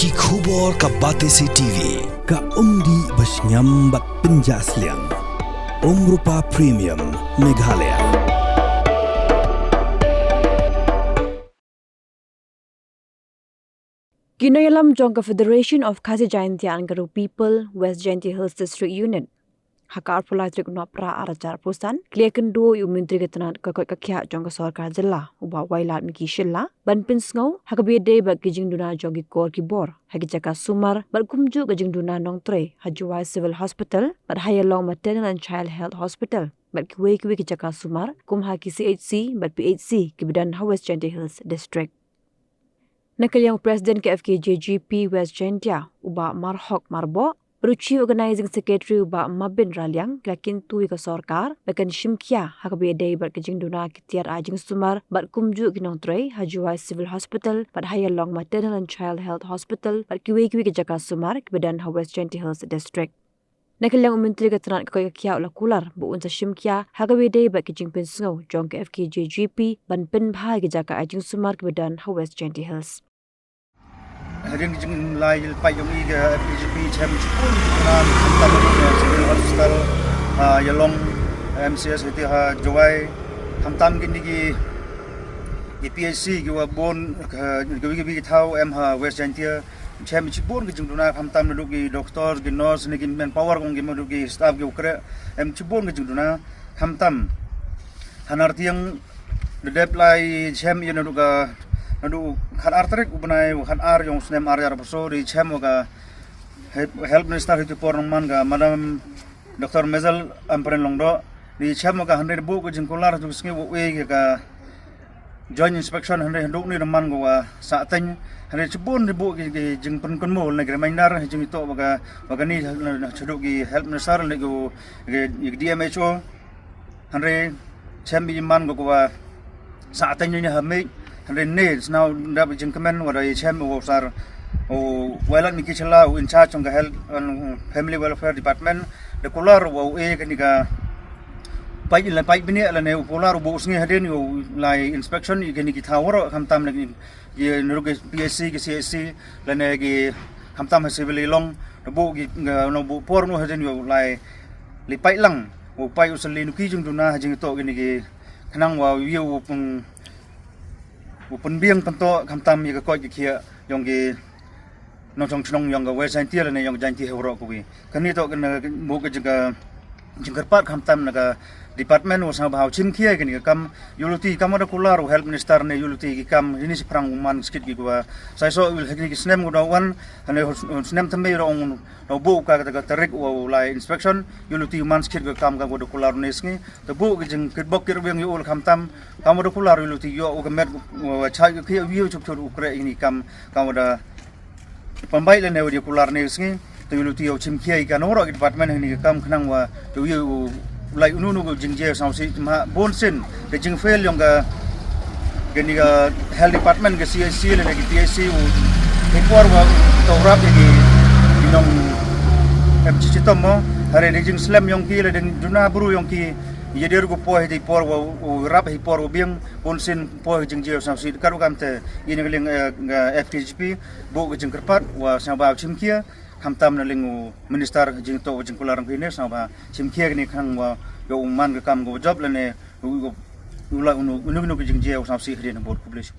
Ki khubor ka Batesi TV ka umdi basnyam bat penjaslian. Rupa Premium Meghalaya. Kinoyalam Jongka Federation of Khasi Jaintia Angaru People, West Jaintia Hills District Unit. Hakar Pulatrik Nopra Arajar Pusan, Kliakendo, Myntri Gatanat Kakakya Jongka Sorkar Jilla, Uba Wailat Miki Shilla, Ban Pynsngew, Hakabe Day but Duna Jongi Kor Kibor, Hakijaka Sumar, but Kumju Duna Nongtrei, Jowai Civil Hospital, but Hayalong Maternal and Child Health Hospital, but Kijaka Sumar, Kumhaki CHC, but PHC, Kibidan West Jaintia Hills District. Nakalyang President ke Fkjgp West Jaintia, Uba Marhok Marbo, Peruchi Organizing Secretary Uba Mabin Ralyang, Lakin Tui ka Sorkar, Bakan Shimkia, Hakabe Day but Duna Kitiar Ajing Sumar, but Kumju Nongtrei, Jowai Civil Hospital, but Hayalong Maternal and Child Health Hospital, but Kijaka Sumar, Kibidan West Jaintia Hills District. Nakalyang Myntri Gatanat Kakakya Ulakular, Buun sa Shimkia, Hakabe Day but Pynsngew, Jong ke Fkjgp, Ban Pin Bha Kijaka Ajing Sumar, Kibidan West Jaintia Hills. Hari ini lai pai yang iga Fkjgp chem pun dengan tamam civil hospital yalong MCS itu Jowai tam gini ki PHC ki bon ki thau West Jaintia chem pun ki jungduna tam duduk ki doktor ki nurse ni ki manpower kong ki duduk ki staff ki ukre pun ki jungduna tam hanar tiang dedep lai chem yang duduk Nadu khan arterik ubanai khan ar yang snem ar berso di chemo ka health minister itu porman ka madam Dr. Mezal amperen longdo di chemo ka 100 bu ko jingkular tu singi we ka joint inspection 100 duk ni man ko sa teng 100 chibun bu ki jingpun kon mol na reminder jing to baga ni chuduk ki health minister le ko DMHO 100 chemi man ko sa teng ni ha me and needs now that we comment what I chem was our well Miki Chala in charge of the health and family welfare department the color wo e kanika pai la pai bini la ne polar bo sngi haden yo lai inspection you can tower kam like ye nuruge PSC ki CSC la ne ki kam tam civil long the bo ki no bo por no haden yo lai li pai lang wo pai usali nu ki jung duna jing to ki kanang wa view Upan biang panto kamtam ya koi kia yang ke nong chong yang ke West Jaintia le yang Jaintia hero kui kani to kan mo ke jingkarpat kamtam naga department was how chim kia kan kam yuluti kamada kular health minister ne yuluti ki kam ini seprang man skit ki gua sai so will hekni ki snem go wan ane snem tambe rong no bu ka tarik wa lai inspection yuluti man skit ka kam ka go kular ne sngi to bu ki jing kit bok kir beng yul kamtam kamada kular yuluti yo o met chai ki view chup chup ukre ini kam kamada pambai le ne odi kular ne sngi to yuluti yo chim kia ka no ro department ni kam khnang wa to yu lai unu go jingje sausi ma bonsin de jing fail yang ga gani ga health department ga CSC le ga PSC u ekor wa to rap gi dinong MCC tomo hare de jing slam yang ki le den duna bru yang ki yeder go po he por wa rap he por biang bonsin po jingje sausi karu kam te ini ga Fkjgp bo ga jing kerpat wa saba chimkia kamtam na lingu minister jing to jing kularang pine sama chimkia ni khang wa yo man ka kam go job la ne ula unu jing je sa si hre na bot publish